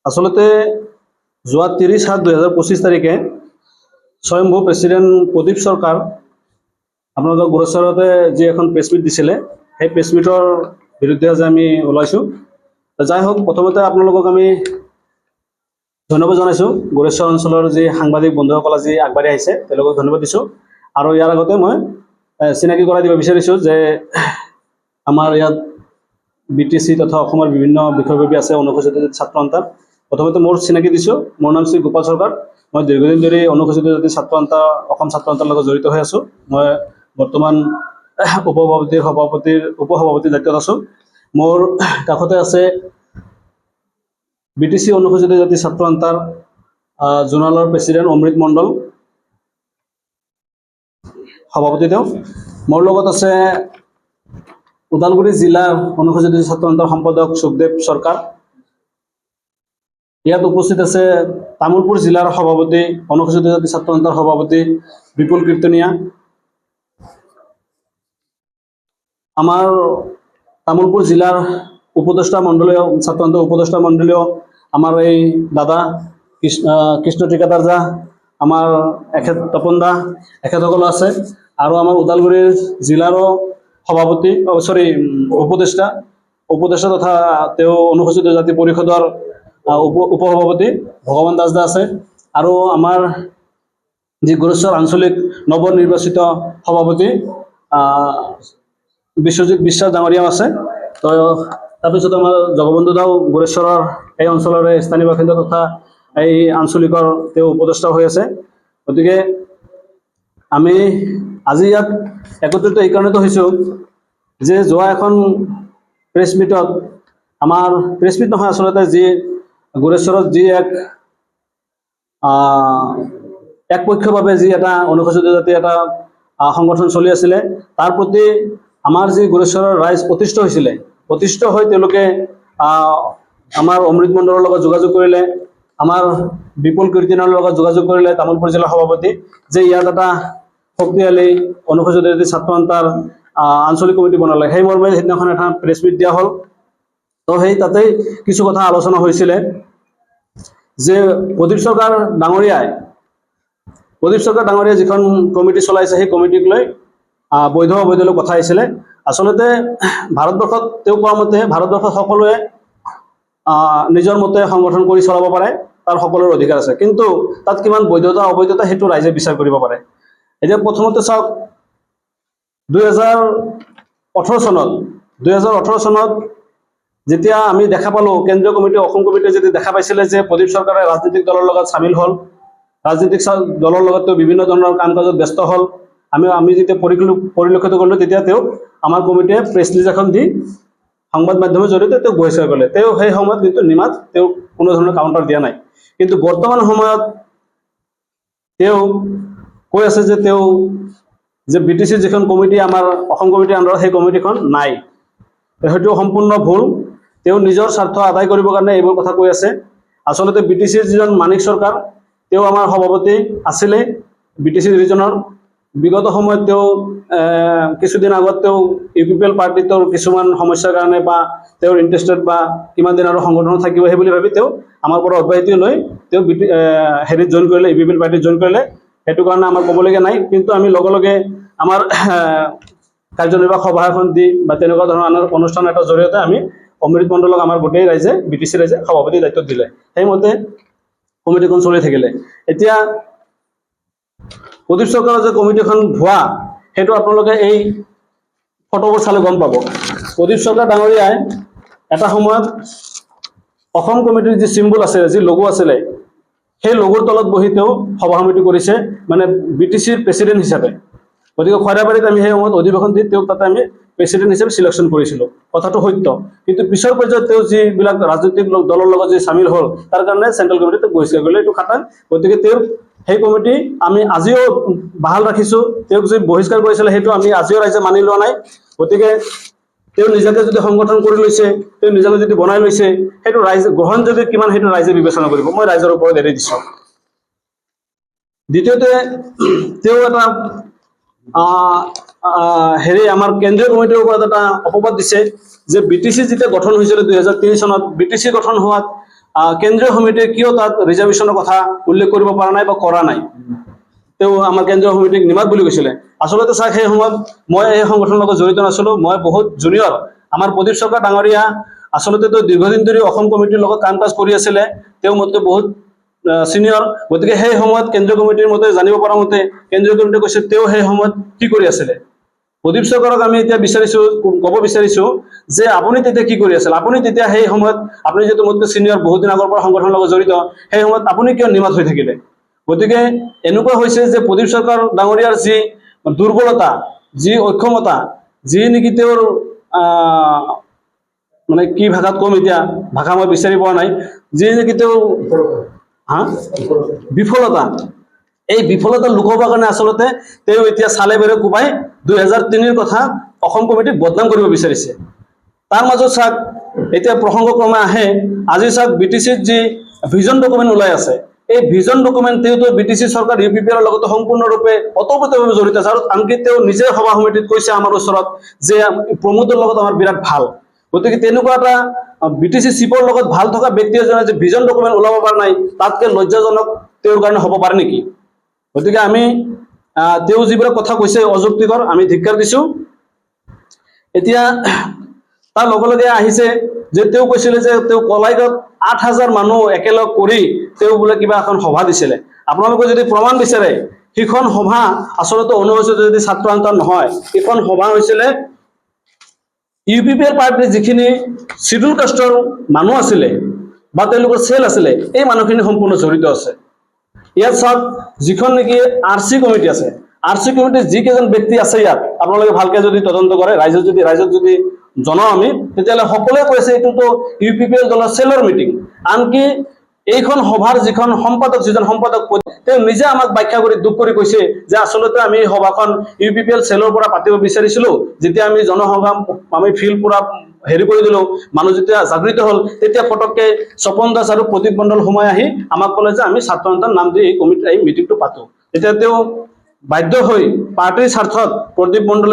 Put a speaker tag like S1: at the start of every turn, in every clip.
S1: আসলতে যোৱা 30/7/2025 তাৰিখে স্বয়ংভূ প্ৰেচিডেণ্ট প্ৰদীপ চৰকাৰ আপোনালোকৰ গোৰেশ্বৰতে যি এখন প্ৰেছ মিট দিছিলে সেই প্ৰেছ মিটৰ বিৰুদ্ধে আজি আমি ওলাইছোঁ। যাই হওক, প্ৰথমতে আপোনালোকক আমি ধন্যবাদ জনাইছোঁ। গোৰেশ্বৰ অঞ্চলৰ যি সাংবাদিক বন্ধুসকল আজি আগবাঢ়ি আহিছে তেওঁলোকক ধন্যবাদ দিছোঁ। আৰু ইয়াৰ আগতে মই চিনাকি কৰাই দিব বিচাৰিছোঁ যে আমাৰ ইয়াত BTC তথা অসমৰ বিভিন্ন বিষয়ববী আছে অনুসূচিত ছাত্ৰ সন্থাৰ। প্ৰথমতে মোৰ চিনাকি দিছোঁ। মোৰ নাম শ্ৰী গোপাল চৰকাৰ। মই দীৰ্ঘদিন ধৰি অনুসূচিত জাতি ছাত্ৰ সন্থা অসম ছাত্ৰ সন্থাৰ লগত জড়িত হৈ আছোঁ। মই বৰ্তমান উপসভাপতিৰ দায়িত্বত আছোঁ। মোৰ কাষতে আছে BTC অনুসূচিত জাতি ছাত্ৰ সন্থাৰ জোনালৰ প্ৰেচিডেণ্ট অমৃত মণ্ডল, সভাপতি তেওঁ। মোৰ লগত আছে ওদালগুৰি জিলাৰ অনুসূচিত ছাত্ৰ সন্থাৰ সম্পাদক সুখদেৱ চৰকাৰ। ইয়াত উপস্থিত আছে তামোলপুৰ জিলাৰ সভাপতি অনুসূচিত জাতি ছাত্ৰ সন্থাৰ সভাপতি বিপুল কীৰ্তনীয়া। আমাৰ তামোলপুৰ জিলাৰ উপদেষ্টা মণ্ডলীয় ছাত্ৰ সন্থাৰ উপদেষ্টা মণ্ডলীয় আমাৰ এই দাদা কৃষ্ণ ঠিকাদাৰ দা, আমাৰ তপন দা, এখেতসকলো আছে। আৰু আমাৰ ওদালগুৰি জিলাৰো সভাপতি উপদেষ্টা তথা তেওঁ অনুসূচিত জাতি পৰিষদৰ উপসভাপতি ভগৱান দাস দা আছে। আৰু আমাৰ যি গোৰেশ্বৰ আঞ্চলিক নৱনিৰ্বাচিত সভাপতি বিশ্বজিৎ বিশ্বাস ডাঙৰীয়াও আছে। তো তাৰপিছত আমাৰ জগবন্ধু দাও গোৰেশ্বৰৰ এই অঞ্চলৰে স্থানীয় বাসিন্দা তথা এই আঞ্চলিকৰ তেওঁ উপদেষ্টা হৈ আছে। গতিকে আমি আজি ইয়াত একত্ৰিত এই কাৰণেতো হৈছোঁ যে যোৱা এখন প্ৰেছ মিটত আমাৰ প্ৰেছ মিট নহয়, আচলতে যি গোৰেশ্বৰত যি একপক্ষভাৱে যি এটা অনুসূচিত জাতি এটা সংগঠন চলি আছিলে, তাৰ প্ৰতি আমাৰ যি গোৰেশ্বৰৰ ৰাইজ প্ৰতিষ্ঠ হৈ তেওঁলোকে আমাৰ অমৃত মণ্ডলৰ লগত যোগাযোগ কৰিলে, আমাৰ বিপুল কীৰ্তনৰ লগত যোগাযোগ কৰিলে তামোলপুৰ জিলাৰ সভাপতি, যে ইয়াত এটা শক্তিশালী অনুসূচিত জাতি ছাত্ৰ সন্থাৰ আঞ্চলিক কমিটি বনালে। সেই মৰ্মে সেইদিনাখন এটা প্ৰেছ মিট দিয়া হ'ল। তো সেই তাতেই কিছু কথা আলোচনা হৈছিলে যে প্ৰদীপ চৰকাৰ ডাঙৰীয়াই যিখন কমিটি চলাইছে সেই কমিটিক লৈ বৈধ অবৈধলৈ কথা আহিছিলে। আচলতে ভাৰতবৰ্ষত তেওঁ কোৱা মতে ভাৰতবৰ্ষত সকলোৱে নিজৰ মতে সংগঠন কৰি চলাব পাৰে, তাৰ সকলোৰে অধিকাৰ আছে। কিন্তু তাত কিমান বৈধতা অবৈধতা সেইটো ৰাইজে বিচাৰ কৰিব পাৰে। এতিয়া প্ৰথমতে চাওক, 2018 চনত যেতিয়া আমি দেখা পালোঁ কেন্দ্ৰীয় কমিটি অসম কমিটিয়ে যেতিয়া দেখা পাইছিলে যে প্ৰদীপ চৰকাৰে ৰাজনৈতিক দলৰ লগত চামিল হ'ল, ৰাজনৈতিক দলৰ লগত তেওঁ বিভিন্ন ধৰণৰ কাম কাজত ব্যস্ত হ'ল, আমি যেতিয়া পৰিলক্ষিত কৰিলোঁ, তেতিয়া তেওঁ আমাৰ কমিটিয়ে প্ৰেছ ৰিলিজ এখন দি সংবাদ মাধ্যমৰ জৰিয়তে তেওঁক বহিষ্কাৰ কৰিলে। তেওঁ সেই সময়ত কিন্তু নিমাত তেওঁ কোনো ধৰণৰ কাউণ্টাৰ দিয়া নাই। কিন্তু বৰ্তমান সময়ত তেওঁ কৈ আছে যে যে BTC যিখন কমিটি আমাৰ অসম কমিটিৰ আণ্ডাৰত সেই কমিটিখন নাই। সেইটো সম্পূৰ্ণ ভুল। তেওঁ নিজৰ স্বাৰ্থ আদায় কৰিবৰ কাৰণে এইবোৰ কথা কৈ আছে। আচলতে BTCৰ যিজন মানিক চৰকাৰ তেওঁ আমাৰ সভাপতি আছিলে BTC ৰিজনৰ। বিগত সময়ত তেওঁ কিছুদিন আগত তেওঁ UPPL পাৰ্টিটোৰ কিছুমান সমস্যাৰ কাৰণে বা তেওঁৰ ইণ্টাৰেষ্টেড বা কিমান দিন আৰু সংগঠনত থাকিব সেই বুলি ভাবি তেওঁ আমাৰ পৰা অব্যাহতি লৈ তেওঁ হেৰিত জইন কৰিলে, UPPL পাৰ্টিত জইন কৰিলে। সেইটো কাৰণে আমাৰ ক'বলগীয়া নাই। কিন্তু আমি লগে লগে আমাৰ কাৰ্যনিৰ্বাহক সভা এখন দি বা তেনেকুৱা ধৰণৰ অনুষ্ঠান এটাৰ জৰিয়তে আমি অমৃত মণ্ডলক আমাৰ গোটেই ৰাইজে BTC ৰাইজে সভাপতিৰ দায়িত্ব দিলে। সেইমতে কমিটিখন চলি থাকিলে। এতিয়া প্ৰদীপ চৰকাৰৰ যে কমিটিখন ভুৱা, সেইটো আপোনালোকে এই ফটোবোৰ চালে গম পাব। প্ৰদীপ চৰকাৰ ডাঙৰীয়াই এটা সময়ত অসম কমিটিৰ যি চিম্বল আছিলে, যি লগো আছিলে, সেই লগোৰ তলত বহি তেওঁ সভা সমিতি কৰিছে, মানে BTCৰ প্ৰেচিডেণ্ট হিচাপে। গতিকে খৰাবাৰীত আমি সেই সময়ত অধিৱেশন দি তেওঁক তাতে আমি প্ৰেচিডেণ্ট হিচাপে চিলেকশ্যন কৰিছিলোঁ। কথাটো সত্য। কিন্তু পিছৰ পৰ্যায়ত তেওঁ যিবিলাক ৰাজনৈতিক দলৰ লগত যি চামিল হ'ল, তাৰ কাৰণে চেণ্ট্ৰেল কমিটিত বহিষ্কাৰ কৰিলে, এইটো খাটাং। গতিকে তেওঁৰ সেই কমিটি আমি আজিও বাহাল ৰাখিছোঁ। তেওঁক যি বহিষ্কাৰ কৰিছিলে সেইটো আমি আজিও ৰাইজে মানি লোৱা নাই। গতিকে তেওঁ নিজাকে যদি সংগঠন কৰি লৈছে, তেওঁ নিজাকে যদি বনাই লৈছে, সেইটো ৰাইজে গ্ৰহণ যদি কিমান সেইটো ৰাইজে বিবেচনা কৰিব, মই ৰাইজৰ ওপৰত এৰি দিছোঁ। দ্বিতীয়তে তেওঁ এটা আমাৰ কেন্দ্ৰীয় কমিটিৰ ওপৰত এটা অপবাদ দিছে যে BTC যেতিয়া গঠন হৈছিলে 2003 চনত, BTC গঠন হোৱাত কেন্দ্ৰীয় সমিতিয়ে কিয় তাত ৰিজাৰ্ভেশ্যনৰ কথা উল্লেখ কৰিব পৰা নাই বা কৰা নাই তেওঁ আমাৰ কেন্দ্ৰীয় সমিতিক নিমাত বুলি কৈছিলে আচলতে চাওক সেই সময়ত মই এই সংগঠনৰ লগত জড়িত নাছিলোঁ মই বহুত জুনিয়ৰ আমাৰ প্ৰদীপ চৰকাৰ ডাঙৰীয়া আচলতে তেওঁ দীৰ্ঘদিন ধৰি অসম কমিটিৰ লগত কাম কাজ কৰি আছিলে তেওঁ মোতকৈ বহুত সিনিয়ৰ গতিকে সেই সময়ত কেন্দ্ৰীয় কমিটিৰ মতে জানিব পৰা মতে কেন্দ্ৰীয় কমিটিয়ে কৈছে তেওঁ সেই সময়ত কি কৰি আছিলে প্ৰদীপ চৰকাৰক আমি এতিয়া ক'ব বিচাৰিছোঁ যে আপুনি তেতিয়া কি কৰি আছিল আপুনি তেতিয়া সেই সময়ত আপুনি যিহেতু মোতকৈ সিনিয়ৰ বহুত দিন আগৰ পৰা সংগঠনৰ লগত জড়িত সেই সময়ত আপুনি কিয় নিমাত হৈ থাকিলে গতিকে এনেকুৱা হৈছে যে প্ৰদীপ চৰকাৰ ডাঙৰীয়াৰ যি দুৰ্বলতা যি অক্ষমতা যি নেকি তেওঁৰ মানে কি ভাষাত কম এতিয়া ভাষা মই বিচাৰি পোৱা নাই যি নেকি তেওঁ বিফলতা এই বিফলতা লুকাবৰ কাৰণে আচলতে তেওঁ এতিয়া চালে বেৰে কোবাই 2003 কথা অসম কমিটিক বদনাম কৰিব বিচাৰিছে তাৰ মাজত চাওক এতিয়া প্ৰসংগক্ৰমে আহে আজি চাওক বিটিচিৰ যি ভিজন ডকুমেণ্ট ওলাই আছে এই ভিজন ডকুমেণ্ট তেওঁতো বিটিচি চৰকাৰ UPPৰ লগত সম্পূৰ্ণৰূপে ওতপ্ৰোতভাৱে জড়িত আছে আৰু আনকি তেওঁ নিজে সভা সমিতিত কৈছে আমাৰ ওচৰত যে প্ৰমোদৰ লগত আমাৰ বিৰাট ভাল গতিকে তেনেকুৱা এটা বিটিচি চিফৰ লগত ভাল থকা ব্যক্তি এজনে যে ভিজন ডকুমেণ্ট ওলাব পৰা নাই তাতকৈ লজ্জাজনক তেওঁৰ কাৰণে হ'ব পাৰে নেকি গতিকে আমি তেওঁ যিবিলাক কথা কৈছে অযুক্তিকৰ আমি ধিক্কাৰ দিছোঁ এতিয়া তাৰ লগে লগে আহিছে যে তেওঁ কৈছিলে যে তেওঁ কলাইগাঁৱত 8,000 মানুহ একেলগ কৰি তেওঁ বোলে কিবা এখন সভা দিছিলে আপোনালোকে যদি প্ৰমাণ বিচাৰে সেইখন সভা আচলতে অনুসূচিত যদি ছাত্ৰ আন্দোলন নহয় এইখন সভা হৈছিলে UPPৰ পাৰ্টিৰ যিখিনি শিডিউল কাষ্টৰ মানুহ আছিলে বা তেওঁলোকৰ চেল আছিলে এই মানুহখিনি সম্পূৰ্ণ জড়িত আছে ইয়াত চাওক যিখন নেকি RC কমিটি আছে RC কমিটিৰ যিকেইজন ব্যক্তি আছে ইয়াত আপোনালোকে ভালকে যদি তদন্ত কৰে ৰাইজক যদি জনাও আমি তেতিয়াহ'লে সকলোৱে কৈছে এইটোতো UPPৰ দলৰ চেলৰ মিটিং আনকি এইখন সভাৰ যিখন সম্পাদক যিজন সম্পাদক তেওঁ নিজে আমাক ব্যাখ্যা কৰি দুখ কৰি কৈছে যে আচলতে আমি সভাখন UPPৰ চেলৰ পৰা পাতিব বিচাৰিছিলোঁ যেতিয়া আমি জনসভা আমি ফিল পুৰা হেৰি কৰি দিলোঁ মানুহ যেতিয়া জাগৃত হ'ল তেতিয়া ফটককৈ স্বপন দাস আৰু প্ৰদীপ মণ্ডল সোমাই আহি আমাক ক'লে যে আমি ছাত্ৰ সন্থাৰ নাম দি এই কমিটিৰ এই মিটিংটো পাতোঁ তেতিয়া তেওঁ বাধ্য হৈ পাৰ্টিৰ স্বাৰ্থত প্ৰদীপ মণ্ডল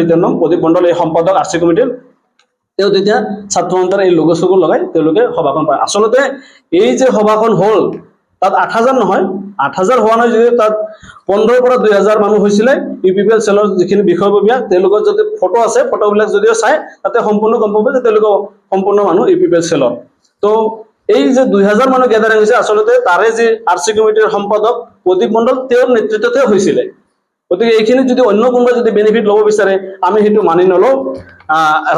S1: তেওঁৰ নাম প্ৰদীপ মণ্ডল এই সম্পাদক RC কমিটিৰ তেওঁ তেতিয়া ছাত্ৰ সন্থাৰ এই লোগো চগো লগাই তেওঁলোকে সভাখন পায় আচলতে এই যে সভাখন হ'ল তাত 8,000 নহয় 8,000 হোৱা নাই যদিও তাত 15 পৰা 2,000 মানুহ হৈছিলে UPPৰ চেলৰ যিখিনি বিষয়ববীয়া তেওঁলোকৰ যদি ফটো আছে ফটোবিলাক যদিও চাই তাতে সম্পূৰ্ণ গম পাব যে তেওঁলোকৰ সম্পূৰ্ণ মানুহ UPPৰ চেলৰ তো এই যে 2,000 মানুহ গেদাৰিং হৈছে আচলতে তাৰে যি RC কমিটিৰ সম্পাদক প্ৰদীপ মণ্ডল তেওঁৰ নেতৃত্বতে হৈছিলে গতিকে এইখিনি যদি অন্য কোনোবাই যদি বেনিফিট ল'ব বিচাৰে আমি সেইটো মানি নলওঁ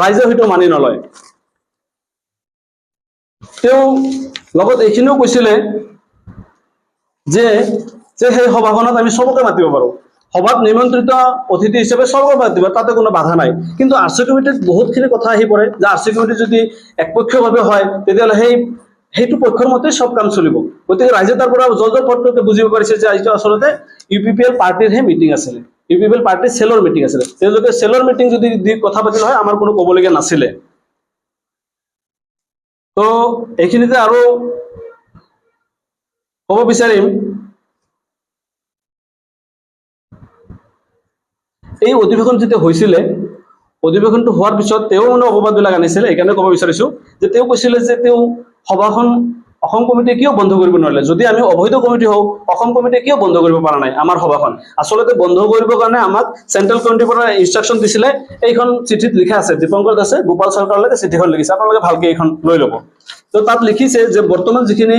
S1: ৰাইজে সেইটো মানি নলয় তেওঁ লগত এইখিনিও কৈছিলে যে সেই সভাখনত আমি সবকে মাতিব পাৰোঁ সভাত নিমন্ত্ৰিত অতিথি হিচাপে সবকে মাতিব তাতে কোনো বাধা নাই কিন্তু RC কমিটিত বহুতখিনি কথা আহি পৰে যে RC কমিটি যদি একপক্ষীয়ভাৱে হয় তেতিয়াহ'লে সেইটো পক্ষৰ মতে সব কাম চলিব গতিকে ৰাইজে তাৰ পৰা জলপট্টকে বুজিব পাৰিছে যে এইটো আচলতে UPPৰ পাৰ্টিৰহে মিটিং আছিলে UPPৰ পাৰ্টিৰ চেলৰ মিটিং আছিলে তেওঁলোকে চেলৰ মিটিং যদি দি কথা পাতিল হয় আমাৰ কোনো ক'বলগীয়া নাছিলে তো এইখিনিতে আৰু ক'ব বিচাৰিম এই অধিৱেশন যেতিয়া হৈছিলে অধিৱেশনটো হোৱাৰ পিছত তেওঁ মানে অপবাদবিলাক আনিছিলে এইকাৰণে ক'ব বিচাৰিছোঁ যে তেওঁ কৈছিলে যে তেওঁ সভাখন অসম কমিটিয়ে কিয় বন্ধ কৰিব নোৱাৰিলে যদি আমি অবৈধ কমিটি হওঁ অসম কমিটিয়ে কিয় বন্ধ কৰিব পৰা নাই আমাৰ সভাখন আচলতে বন্ধ কৰিবৰ কাৰণে আমাক চেণ্ট্ৰেল কমিটিৰ পৰা ইনষ্ট্ৰাকশ্যন দিছিলে এইখন চিঠিত লিখা আছে দীপংকৰ দাসে গোপাল চৰকাৰলৈকে চিঠিখন লিখিছে আপোনালোকে ভালকে এইখন লৈ ল'ব তো তাত লিখিছে যে বৰ্তমান যিখিনি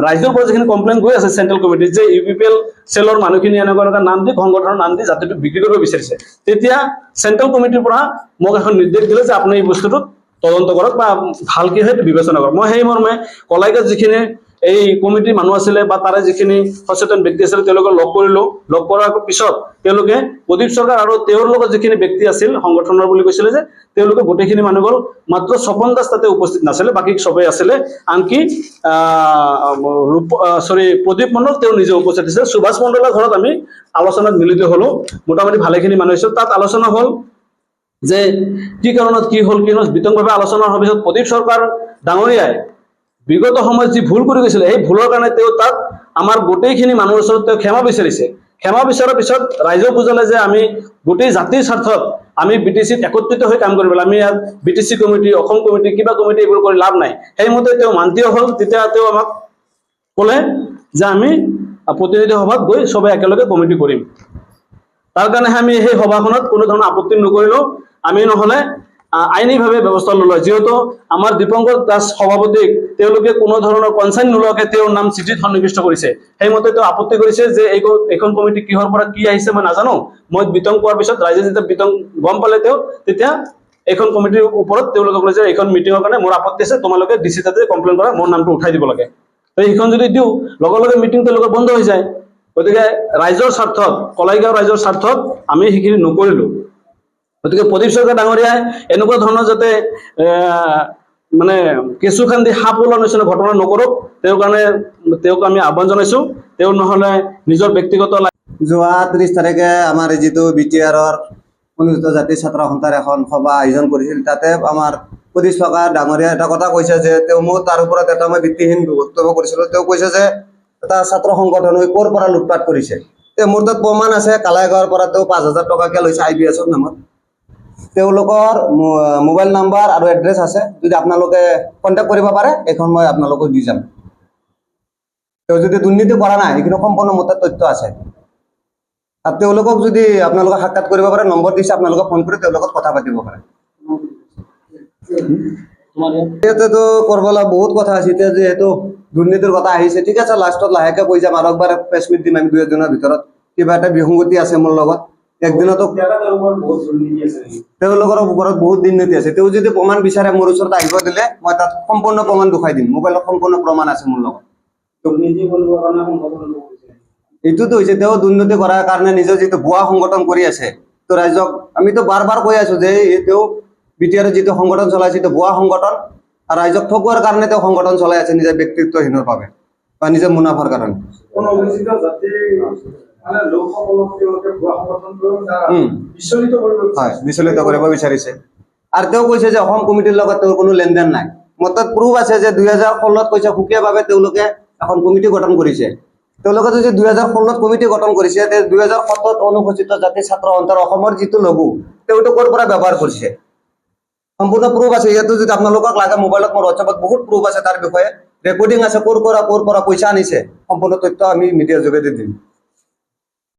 S1: ৰাইজৰ পৰা যিখিনি কমপ্লেইন গৈ আছে চেণ্ট্ৰেল কমিটিত যে UPPৰ চেলৰ মানুহখিনি এনেকুৱা নাম দি সংগঠনৰ নাম দি জাতিটো বিক্ৰী কৰিব বিচাৰিছে তেতিয়া চেণ্ট্ৰেল কমিটিৰ পৰা মোক এখন নিৰ্দেশ দিলে যে আপুনি এই বস্তুটোত তদন্ত কৰক বা ভালকৈ সেইটো বিবেচনা কৰক মই সেই মৰ্মে কলাইগাঁৱত যিখিনি এই কমিটিৰ মানুহ আছিলে বা তাৰে যিখিনি সচেতন ব্যক্তি আছিলে তেওঁলোকক লগ কৰিলোঁ লগ কৰাৰ পিছত তেওঁলোকে প্ৰদীপ চৰকাৰ আৰু তেওঁৰ লগত যিখিনি ব্যক্তি আছিল সংগঠনৰ বুলি কৈছিলে যে তেওঁলোকে গোটেইখিনি মানুহ গ'ল মাত্ৰ স্বপন দাস তাতে উপস্থিত নাছিলে বাকী সবেই আছিলে আনকি প্ৰদীপ মণ্ডল তেওঁ নিজে উপস্থিত আছিলে সুভাষ মণ্ডলৰ ঘৰত আমি আলোচনাত মিলিত হ'লোঁ মোটামুটি ভালেখিনি মানুহ আহিছিল তাত আলোচনা হ'ল যে কি কাৰণত কি হ'ল বিতংভাৱে আলোচনা হোৱাৰ পিছত প্ৰদীপ চৰকাৰ ডাঙৰীয়াই বিগত সময়ত যি ভুল কৰি গৈছিলে সেই ভুলৰ কাৰণে তেওঁ তাত আমাৰ গোটেইখিনি মানুহৰ ওচৰত তেওঁ ক্ষমা বিচাৰিছে ক্ষমা বিচৰাৰ পিছত ৰাইজেও বুজালে যে আমি গোটেই জাতিৰ স্বাৰ্থত আমি বিটিচিত একত্ৰিত হৈ কাম কৰিব লাগে। আমি ইয়াত বিটিচি কমিটি, অসম কমিটি, কিবা কমিটি এইবোৰ কৰি লাভ নাই। সেইমতে তেওঁ মান্তিও হ'ল। তেতিয়া তেওঁ আমাক ক'লে যে আমি প্ৰতিনিধি সভাত গৈ সবে একেলগে কমিটি কৰিম। তাৰ কাৰণে আমি সেই সভাখনত কোনো ধৰণৰ আপত্তি নকৰিলোঁ। আমি নহ'লে আইনীভাৱে ব্যৱস্থা ল'লো। যিহেতু আমাৰ দীপংকৰ দাস সভাপতিক তেওঁলোকে কোনো ধৰণৰ কনচাৰ্ন নোলোৱাকৈ তেওঁৰ নাম চিঠিত সন্নিৱিষ্ট কৰিছে। সেইমতে তেওঁ আপত্তি কৰিছে যে এইখন কমিটি কিহৰ পৰা কি আহিছে মই নাজানো। মই বিতং কোৱাৰ পিছত ৰাইজে যেতিয়া বিতং গম পালে তেতিয়া এইখন কমিটিৰ ওপৰত তেওঁলোকে ক'লে যে এইখন মিটিঙৰ কাৰণে মোৰ আপত্তি আছে, তোমালোকে ডিচি তাতে কমপ্লেইন কৰা, মোৰ নামটো উঠাই দিব লাগে। তো সেইখন যদি দিওঁ লগে লগে মিটিং তেওঁলোকৰ বন্ধ হৈ যায়। গতিকে ৰাইজৰ স্বাৰ্থত, কলাইগাঁও ৰাইজৰ স্বাৰ্থত আমি সেইখিনি নকৰিলোঁ। গতিকে প্ৰদীপ চৰকাৰ ডাঙৰীয়াই এনেকুৱা ধৰণৰ যাতে মানে কেঁচু খান্দি সাপ ওলোৱাৰ নিচিনা ঘটনা নকৰক, তেওঁৰ কাৰণে তেওঁক আমি আহ্বান জনাইছোঁ। তেওঁ নহ'লে নিজৰ ব্যক্তিগত
S2: যোৱা 30 তাৰিখে আমাৰ যিটো BTR-ৰ অনুসূচিত জাতি ছাত্ৰ সন্থাৰ এখন সভা আয়োজন কৰিছিল। তাতে আমাৰ প্ৰদীপ চৰকাৰ ডাঙৰীয়া এটা কথা কৈছে যে তেওঁ মোক তাৰ ওপৰত এটা মই ভিত্তিহীন বক্তব্য কৰিছিলোঁ। তেওঁ কৈছে যে এটা ছাত্ৰ সংগঠন হৈ ক'ৰ পৰা লুটপাট কৰিছে। মোৰ তাত প্ৰমাণ আছে, কালাইগাঁৱৰ পৰা তেওঁ 5,000 টকাকৈ লৈছে IBS-ৰ নামত। তেওঁলোকৰ মোবাইল নাম্বাৰ আৰু এড্ৰেছ আছে, যদি আপোনালোকে কণ্টেক্ট কৰিব পাৰে এইখন মই আপোনালোকক দি যাম। তেওঁ যদি দুৰ্নীতি কৰা নাই এইখিনি সম্পূৰ্ণ মতে তথ্য আছে। আৰু তেওঁলোকক যদি আপোনালোকে সাক্ষাৎ কৰিব পাৰে, নম্বৰ দিছে, আপোনালোকে ফোন কৰি তেওঁলোকক কথা পাতিব পাৰে। ইয়াতেতো কৰিবলৈ বহুত কথা আছে। এতিয়া যিহেতু দুৰ্নীতিৰ কথা আহিছে, ঠিক আছে লাষ্টত লাহেকে কৈ যাম, আৰু একবাৰ প্ৰেছ মিট দিম আমি 2 দিনৰ ভিতৰত। কিবা এটা বিসংগতি আছে মোৰ লগত, একদিনতো তেওঁলোকৰ ওপৰত বহুত দুৰ্নীতি আছে। তেওঁ যদি প্ৰমাণ বিচাৰে মোৰ ওচৰত আহিব দিলে মই তাত সম্পূৰ্ণ প্ৰমাণ দেখুৱাই দিম। মোবাইলত সম্পূৰ্ণ প্ৰমাণ আছে মোৰ লগত। এইটোতো হৈছে তেওঁ দুৰ্নীতি কৰাৰ কাৰণে নিজৰ যিটো ভুৱা সংগঠন কৰি আছে। তো ৰাইজক আমিতো বাৰ বাৰ কৈ আছো যে তেওঁ BTR-ৰ যিটো সংগঠন চলাইছে এইটো ভুৱা সংগঠন, আৰু ৰাইজক ঠগোৱাৰ কাৰণে তেওঁ সংগঠন চলাই আছে নিজৰ ব্যক্তিত্বহীনৰ বাবে বা নিজৰ মুনাফাৰ কাৰণে। বিচলিত কৰিব বিচাৰিছে। আৰু তেওঁ কৈছে যে অসম কমিটিৰ লগত তেওঁৰ কোনো লেনদেন নাই। মোৰ তাত প্ৰুফ আছে যে 2016-ত কৈছে সুকীয়াভাৱে তেওঁলোকে এখন কমিটি গঠন কৰিছে। তেওঁলোকে যদি 2016-ত কমিটি গঠন কৰিছে, 2017-ত অনুসূচিত জাতি ছাত্ৰ সন্থাৰ অসমৰ যিটো লঘু তেওঁটো ক'ৰ পৰা ব্যৱহাৰ কৰিছে সম্পূৰ্ণ প্ৰুফ আছে। ইয়াতো যদি আপোনালোকক লাগে মোবাইলত মোৰ হোৱাটছএপত বহুত প্ৰুফ আছে, তাৰ বিষয়ে ৰেকৰ্ডিং আছে, ক'ৰ পৰা পইচা আনিছে সম্পূৰ্ণ তথ্য আমি মিডিয়াৰ যোগেদি দিম।